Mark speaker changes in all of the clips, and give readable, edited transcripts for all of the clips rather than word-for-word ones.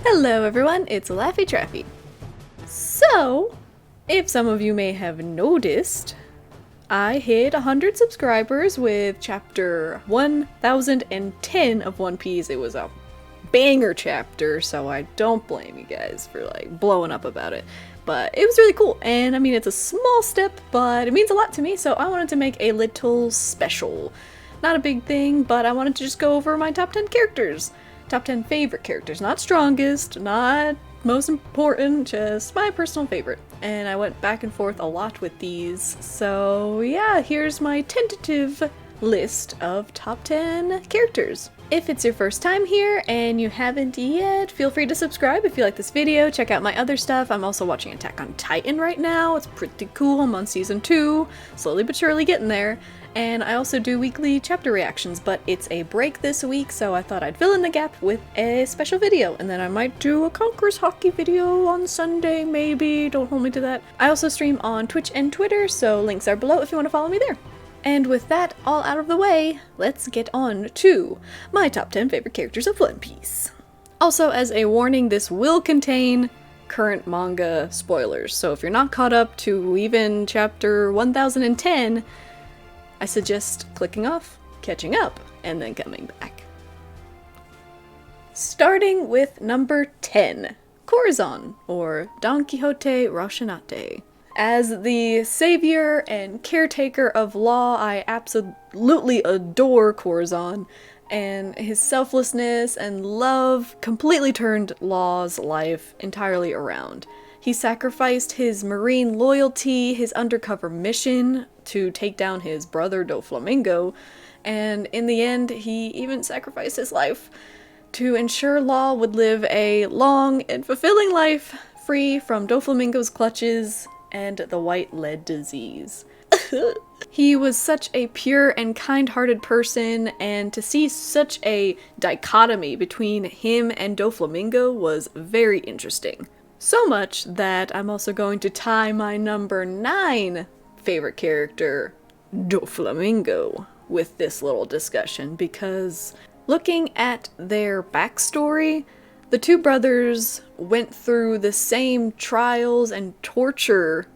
Speaker 1: Hello everyone, it's Laffy Traffy. So, if some of you may have noticed, I hit 100 subscribers with chapter 1010 of One Piece. It was a banger chapter, so I don't blame you guys for blowing up about it. But it was really cool, and I mean it's a small step, but it means a lot to me, so I wanted to make a little special. Not a big thing, but I wanted to just go over my top 10 characters. Top 10 favorite characters, not strongest, not most important, just my personal favorite. And I went back and forth a lot with these. So yeah, here's my tentative list of top 10 characters. If it's your first time here and you haven't yet, feel free to subscribe if you like this video. Check out my other stuff. I'm also watching Attack on Titan right now. It's pretty cool. I'm on season 2, slowly but surely getting there. And I also do weekly chapter reactions, but it's a break this week, so I thought I'd fill in the gap with a special video, and then I might do a Conquerors hockey video on Sunday, maybe. Don't hold me to that. I also stream on Twitch and Twitter, so links are below if you want to follow me there. And with that all out of the way, let's get on to my top 10 favorite characters of One Piece. Also, as a warning, this will contain current manga spoilers, so if you're not caught up to even chapter 1010, I suggest clicking off, catching up, and then coming back. Starting with number 10, Corazon, or Don Quixote Rocinante. As the savior and caretaker of law, I absolutely adore Corazon, and his selflessness and love completely turned Law's life entirely around. He sacrificed his marine loyalty, his undercover mission to take down his brother Doflamingo, and in the end he even sacrificed his life to ensure Law would live a long and fulfilling life free from Doflamingo's clutches and the white lead disease. He was such a pure and kind-hearted person, and to see such a dichotomy between him and Doflamingo was very interesting. So much that I'm also going to tie my number 9 favorite character, Doflamingo, with this little discussion, because looking at their backstory, the two brothers went through the same trials and torture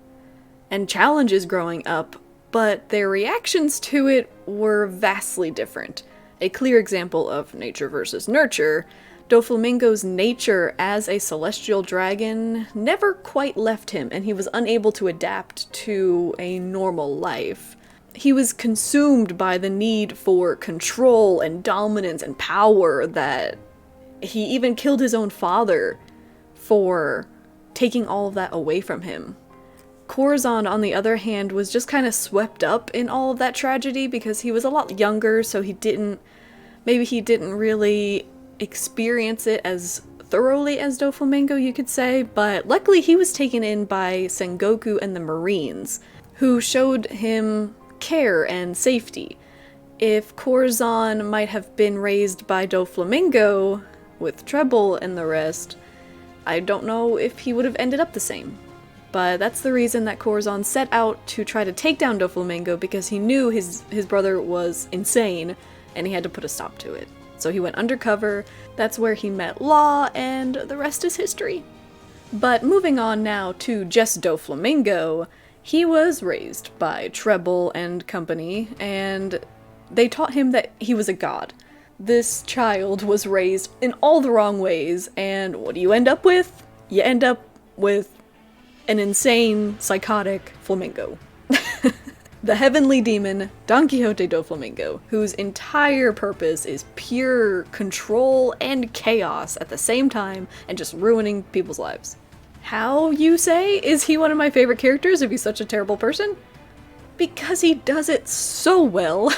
Speaker 1: and challenges growing up, but their reactions to it were vastly different. A clear example of nature versus nurture, Doflamingo's nature as a celestial dragon never quite left him, and he was unable to adapt to a normal life. He was consumed by the need for control and dominance and power that he even killed his own father for taking all of that away from him. Corazon, on the other hand, was just kind of swept up in all of that tragedy because he was a lot younger, so he didn't really experience it as thoroughly as Doflamingo, you could say, but luckily he was taken in by Sengoku and the Marines, who showed him care and safety. If Corazon might have been raised by Doflamingo, with Treble and the rest, I don't know if he would have ended up the same. But that's the reason that Corazon set out to try to take down Doflamingo, because he knew his brother was insane, and he had to put a stop to it. So he went undercover, that's where he met Law, and the rest is history. But moving on now to just Doflamingo, he was raised by Treble and company, and they taught him that he was a god. This child was raised in all the wrong ways, and what do you end up with? You end up with an insane, psychotic flamingo. The heavenly demon, Don Quixote Doflamingo, whose entire purpose is pure control and chaos at the same time, and just ruining people's lives. How, you say, is he one of my favorite characters if he's such a terrible person? Because he does it so well.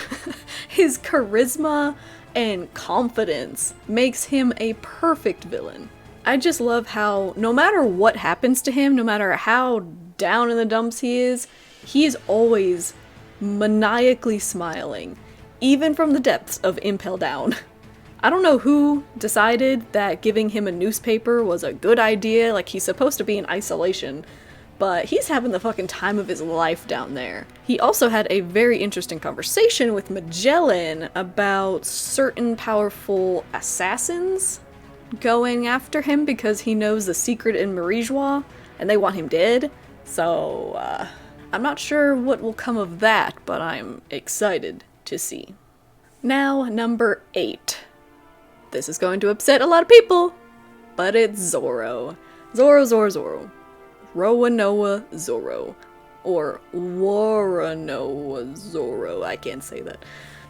Speaker 1: His charisma and confidence makes him a perfect villain. I just love how, no matter what happens to him, no matter how down in the dumps he is always maniacally smiling, even from the depths of Impel Down. I don't know who decided that giving him a newspaper was a good idea, like he's supposed to be in isolation, but he's having the fucking time of his life down there. He also had a very interesting conversation with Magellan about certain powerful assassins going after him because he knows the secret in Marijois, and they want him dead. So, I'm not sure what will come of that, but I'm excited to see. Now, number 8. This is going to upset a lot of people, but it's Zoro. Zoro. Roanoa Zoro. Or Waranoa Zoro. I can't say that.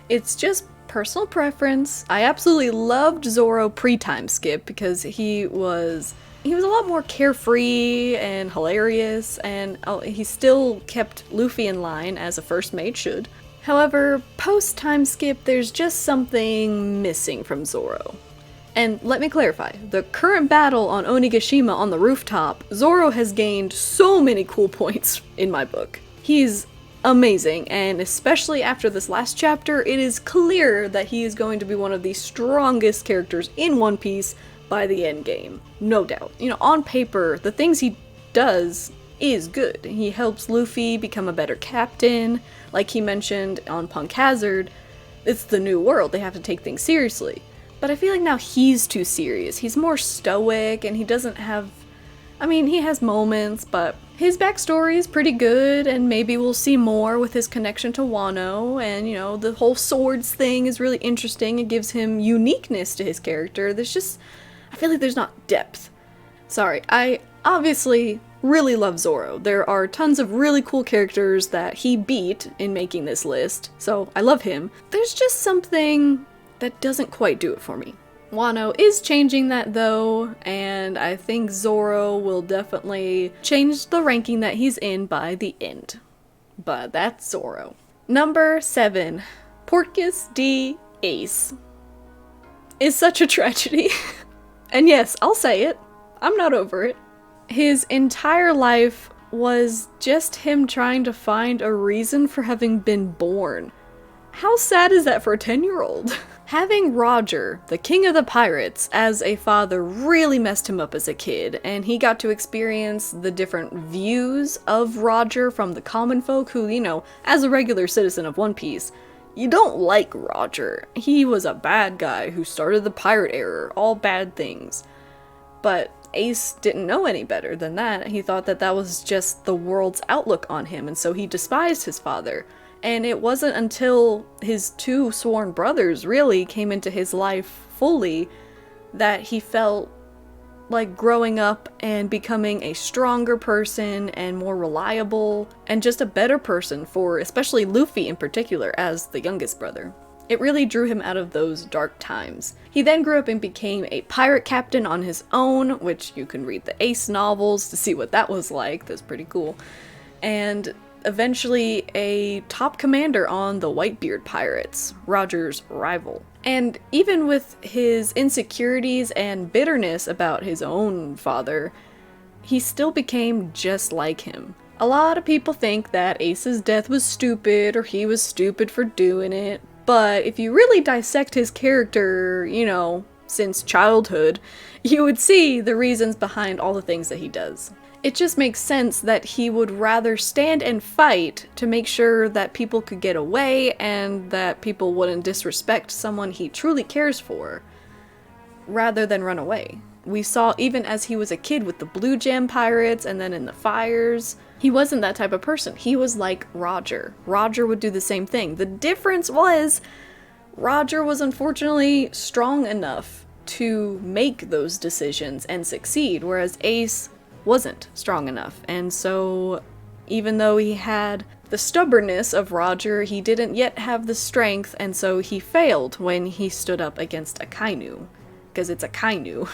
Speaker 1: It's just personal preference. I absolutely loved Zoro pre-time skip because he was a lot more carefree and hilarious, and he still kept Luffy in line as a first mate should. However, post-time skip, there's just something missing from Zoro. And let me clarify, the current battle on Onigashima on the rooftop, Zoro has gained so many cool points in my book. He's amazing, and especially after this last chapter, it is clear that he is going to be one of the strongest characters in One Piece by the end game. No doubt. You know, on paper, the things he does is good. He helps Luffy become a better captain. Like he mentioned on Punk Hazard, it's the new world, they have to take things seriously. But I feel like now he's too serious. He's more stoic, and he doesn't have... I mean, he has moments, but his backstory is pretty good, and maybe we'll see more with his connection to Wano, and, you know, the whole swords thing is really interesting. It gives him uniqueness to his character. There's just... I feel like there's not depth. Sorry, I obviously really love Zoro. There are tons of really cool characters that he beat in making this list, so I love him. There's just something that doesn't quite do it for me. Wano is changing that though, and I think Zoro will definitely change the ranking that he's in by the end. But that's Zoro. Number 7. Porcus D Ace. Is such a tragedy. And yes, I'll say it. I'm not over it. His entire life was just him trying to find a reason for having been born. How sad is that for a 10-year-old? Having Roger, the king of the pirates, as a father really messed him up as a kid, and he got to experience the different views of Roger from the common folk who, you know, as a regular citizen of One Piece, you don't like Roger. He was a bad guy who started the pirate era, all bad things. But Ace didn't know any better than that. He thought that that was just the world's outlook on him, and so he despised his father. And it wasn't until his 2 sworn brothers really came into his life fully that he felt like growing up and becoming a stronger person and more reliable and just a better person for especially Luffy in particular as the youngest brother. It really drew him out of those dark times. He then grew up and became a pirate captain on his own, which you can read the Ace novels to see what that was like. That's pretty cool. And eventually a top commander on the Whitebeard pirates, Roger's rival. And even with his insecurities and bitterness about his own father, he still became just like him. A lot of people think that Ace's death was stupid or he was stupid for doing it, but if you really dissect his character, you know, since childhood, you would see the reasons behind all the things that he does. It just makes sense that he would rather stand and fight to make sure that people could get away and that people wouldn't disrespect someone he truly cares for, rather than run away. We saw even as he was a kid with the Blue Gem pirates and then in the fires, he wasn't that type of person. He was like Roger. Roger would do the same thing. The difference was Roger was unfortunately strong enough to make those decisions and succeed, whereas Ace wasn't strong enough. And so even though he had the stubbornness of Roger, he didn't yet have the strength, and so he failed when he stood up against a Kainu, because it's a Kainu.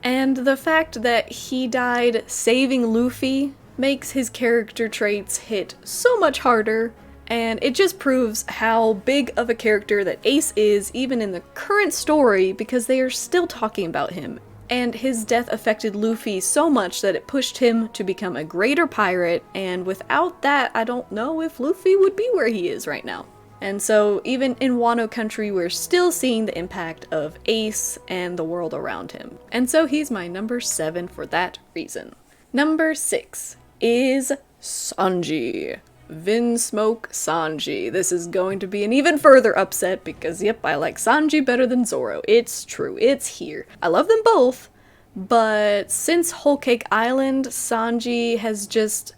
Speaker 1: And the fact that he died saving Luffy makes his character traits hit so much harder, and it just proves how big of a character that Ace is even in the current story, because they are still talking about him. And his death affected Luffy so much that it pushed him to become a greater pirate, and without that, I don't know if Luffy would be where he is right now. And so even in Wano country, we're still seeing the impact of Ace and the world around him. And so he's my number 7 for that reason. Number 6 is Sanji. Vinsmoke Sanji. This is going to be an even further upset because, yep, I like Sanji better than Zoro. It's true. It's here. I love them both, but since Whole Cake Island, Sanji has just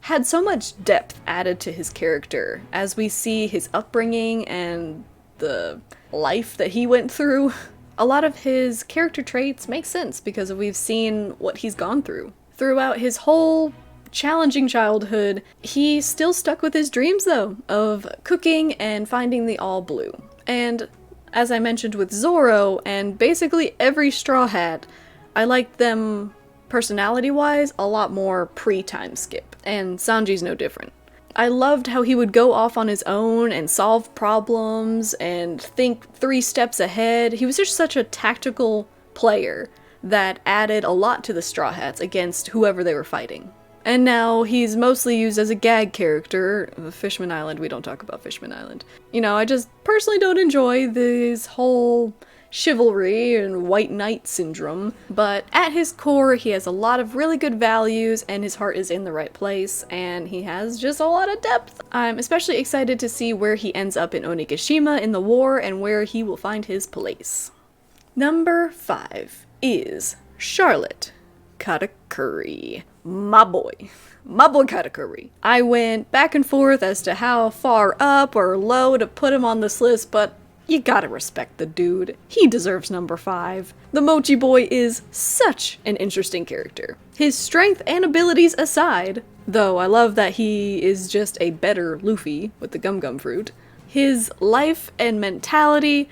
Speaker 1: had so much depth added to his character as we see his upbringing and the life that he went through. A lot of his character traits make sense because we've seen what he's gone through. Throughout his whole challenging childhood, he still stuck with his dreams though, of cooking and finding the all blue. And as I mentioned with Zoro and basically every Straw Hat, I liked them personality-wise a lot more pre-time skip, and Sanji's no different. I loved how he would go off on his own and solve problems and think 3 steps ahead. He was just such a tactical player that added a lot to the Straw Hats against whoever they were fighting. And now he's mostly used as a gag character. Fishman Island, we don't talk about Fishman Island. You know, I just personally don't enjoy this whole chivalry and white knight syndrome, but at his core he has a lot of really good values and his heart is in the right place and he has just a lot of depth. I'm especially excited to see where he ends up in Onigashima in the war and where he will find his place. Number 5 is Charlotte Katakuri. My boy Katakuri. I went back and forth as to how far up or low to put him on this list, but you gotta respect the dude. He deserves number 5. The Mochi Boy is such an interesting character. His strength and abilities aside, though I love that he is just a better Luffy with the Gum Gum Fruit, his life and mentality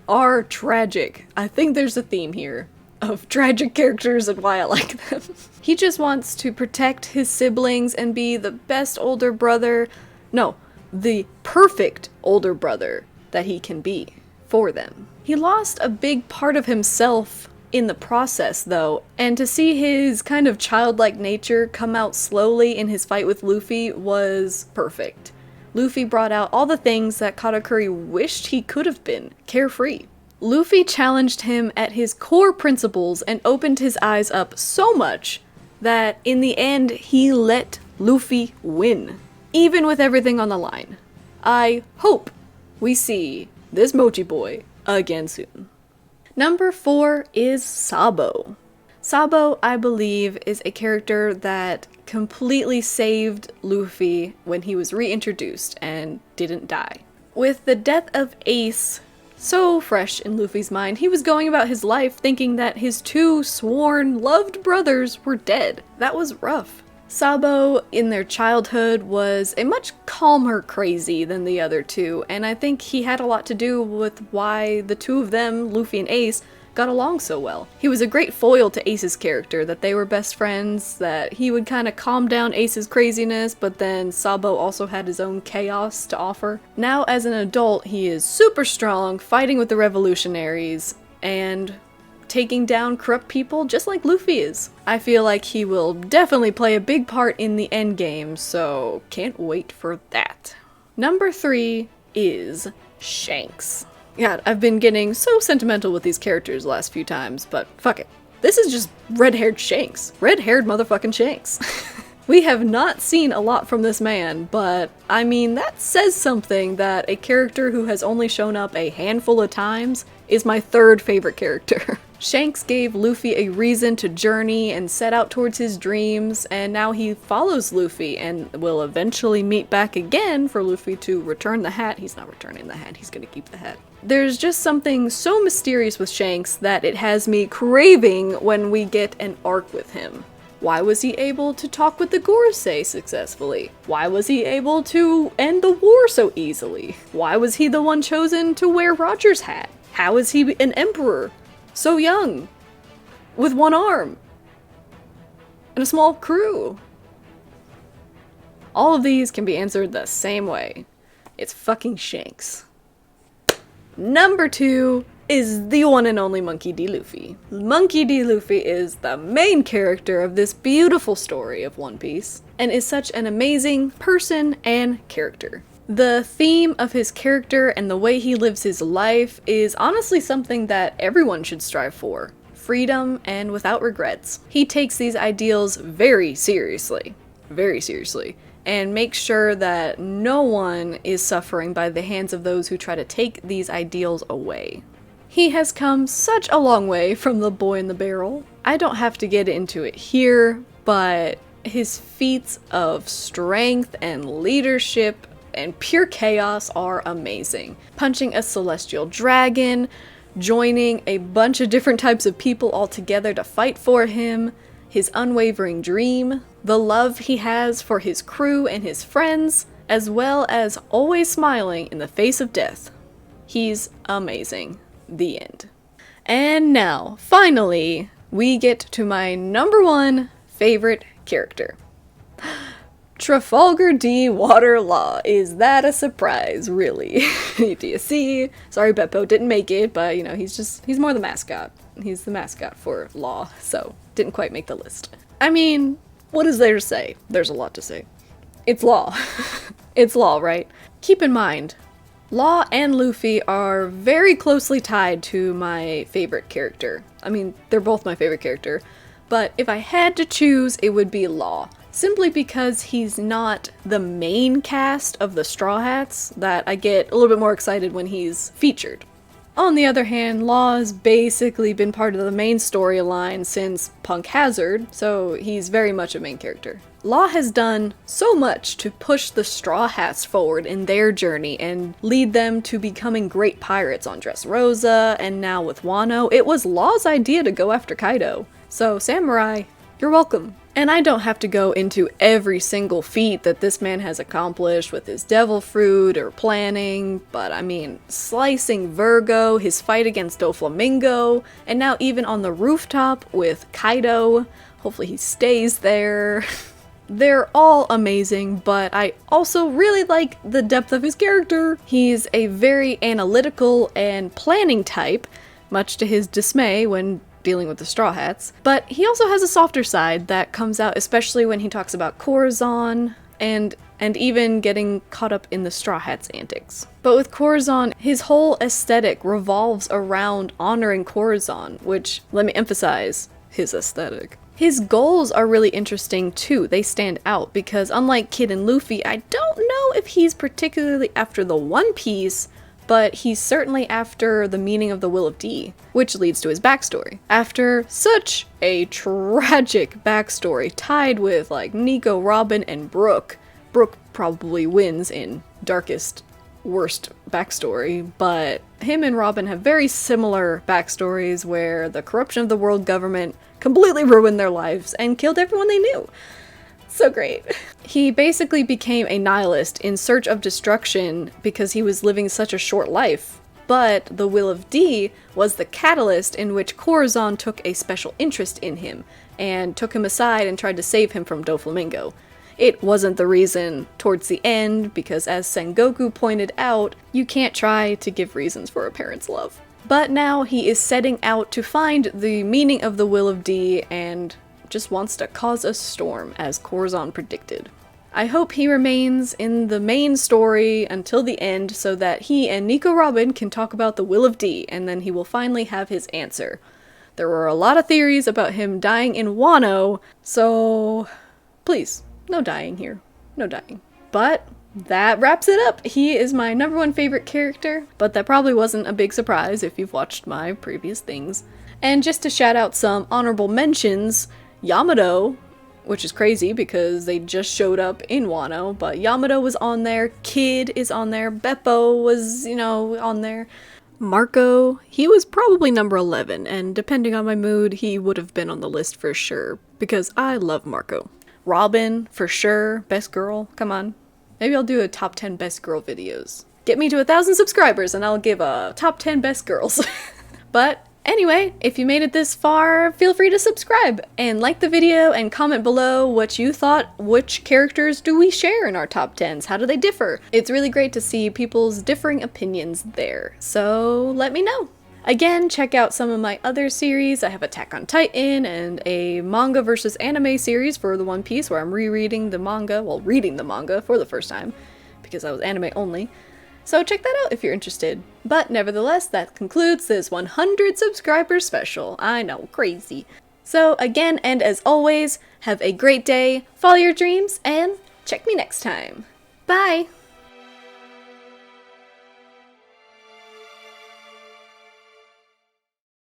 Speaker 1: are tragic. I think there's a theme here of tragic characters and why I like them. He just wants to protect his siblings and be the best older brother, no, the perfect older brother that he can be for them. He lost a big part of himself in the process though, and to see his kind of childlike nature come out slowly in his fight with Luffy was perfect. Luffy brought out all the things that Katakuri wished he could have been, carefree. Luffy challenged him at his core principles and opened his eyes up so much that in the end he let Luffy win, even with everything on the line. I hope we see this Mochi Boy again soon. Number 4 is Sabo. Sabo, I believe, is a character that completely saved Luffy when he was reintroduced and didn't die. With the death of Ace so fresh in Luffy's mind, he was going about his life thinking that his 2 sworn, loved brothers were dead. That was rough. Sabo, in their childhood, was a much calmer crazy than the other 2, and I think he had a lot to do with why the 2 of them, Luffy and Ace, got along so well. He was a great foil to Ace's character, that they were best friends, that he would kind of calm down Ace's craziness, but then Sabo also had his own chaos to offer. Now as an adult, he is super strong, fighting with the revolutionaries, and taking down corrupt people just like Luffy is. I feel like he will definitely play a big part in the endgame, so can't wait for that. Number 3 is Shanks. God, I've been getting so sentimental with these characters the last few times, but fuck it. This is just red-haired Shanks. Red-haired motherfucking Shanks. We have not seen a lot from this man, but I mean, that says something that a character who has only shown up a handful of times is my 3rd favorite character. Shanks gave Luffy a reason to journey and set out towards his dreams, and now he follows Luffy and will eventually meet back again for Luffy to return the hat. He's not returning the hat, he's gonna keep the hat. There's just something so mysterious with Shanks that it has me craving when we get an arc with him. Why was he able to talk with the Gorosei successfully? Why was he able to end the war so easily? Why was he the one chosen to wear Roger's hat? How is he an emperor? So young, with 1 arm, and a small crew. All of these can be answered the same way. It's fucking Shanks. Number 2 is the one and only Monkey D. Luffy. Monkey D. Luffy is the main character of this beautiful story of One Piece, and is such an amazing person and character. The theme of his character and the way he lives his life is honestly something that everyone should strive for. Freedom and without regrets. He takes these ideals very seriously. Very seriously. and make sure that no one is suffering by the hands of those who try to take these ideals away. He has come such a long way from the boy in the barrel. I don't have to get into it here, but his feats of strength and leadership and pure chaos are amazing. Punching a celestial dragon, joining a bunch of different types of people all together to fight for him, his unwavering dream, the love he has for his crew and his friends, as well as always smiling in the face of death. He's amazing. The end. And now, finally, we get to my number one favorite character. Trafalgar D. Waterlaw. Is that a surprise, really? Do you see? Sorry Beppo didn't make it, but you know, he's more the mascot. He's the mascot for Law, so didn't quite make the list. I mean, what is there to say? There's a lot to say. It's Law. It's Law, right? Keep in mind, Law and Luffy are very closely tied to my favorite character. I mean, they're both my favorite character, but if I had to choose, it would be Law. Simply because he's not the main cast of the Straw Hats, that I get a little bit more excited when he's featured. On the other hand, Law has basically been part of the main storyline since Punk Hazard, so he's very much a main character. Law has done so much to push the Straw Hats forward in their journey and lead them to becoming great pirates on Dressrosa, and now with Wano. It was Law's idea to go after Kaido. So, Samurai, you're welcome. And I don't have to go into every single feat that this man has accomplished with his devil fruit or planning, but I mean, slicing Virgo, his fight against Doflamingo, and now even on the rooftop with Kaido. Hopefully he stays there. They're all amazing, but I also really like the depth of his character. He's a very analytical and planning type, much to his dismay when dealing with the Straw Hats, but he also has a softer side that comes out especially when he talks about Corazon and even getting caught up in the Straw Hats' antics. But with Corazon, his whole aesthetic revolves around honoring Corazon, which, let me emphasize, his aesthetic. His goals are really interesting too. They stand out because unlike Kid and Luffy, I don't know if he's particularly after the One Piece, but he's certainly after the meaning of the Will of D, which leads to his backstory. After such a tragic backstory tied with like Nico, Robin, and Brook probably wins in darkest, worst backstory, but him and Robin have very similar backstories where the corruption of the world government completely ruined their lives and killed everyone they knew. So great. He basically became a nihilist in search of destruction because he was living such a short life. But the Will of D was the catalyst in which Corazon took a special interest in him and took him aside and tried to save him from Doflamingo. It wasn't the reason towards the end because, as Sengoku pointed out, you can't try to give reasons for a parent's love. But now he is setting out to find the meaning of the Will of D and just wants to cause a storm, as Corazon predicted. I hope he remains in the main story until the end so that he and Nico Robin can talk about the Will of D, and then he will finally have his answer. There were a lot of theories about him dying in Wano, so please, no dying here. No dying. But that wraps it up. He is my number one favorite character, but that probably wasn't a big surprise if you've watched my previous things. And just to shout out some honorable mentions, Yamato, which is crazy because they just showed up in Wano, but Yamato was on there, Kid is on there, Beppo was, on there. Marco, he was probably number 11, and depending on my mood, he would have been on the list for sure, because I love Marco. Robin, for sure, best girl, come on. Maybe I'll do a top 10 best girl videos. Get me to 1,000 subscribers and I'll give a top 10 best girls. But anyway, if you made it this far, feel free to subscribe and like the video and comment below what you thought. Which characters do we share in our top 10s? How do they differ? It's really great to see people's differing opinions there, so let me know. Again, check out some of my other series. I have Attack on Titan and a manga versus anime series for the One Piece where I'm reading the manga for the first time because I was anime only. So check that out if you're interested. But nevertheless, that concludes this 100 subscriber special. I know, crazy. So again, and as always, have a great day, follow your dreams, and check me next time. Bye!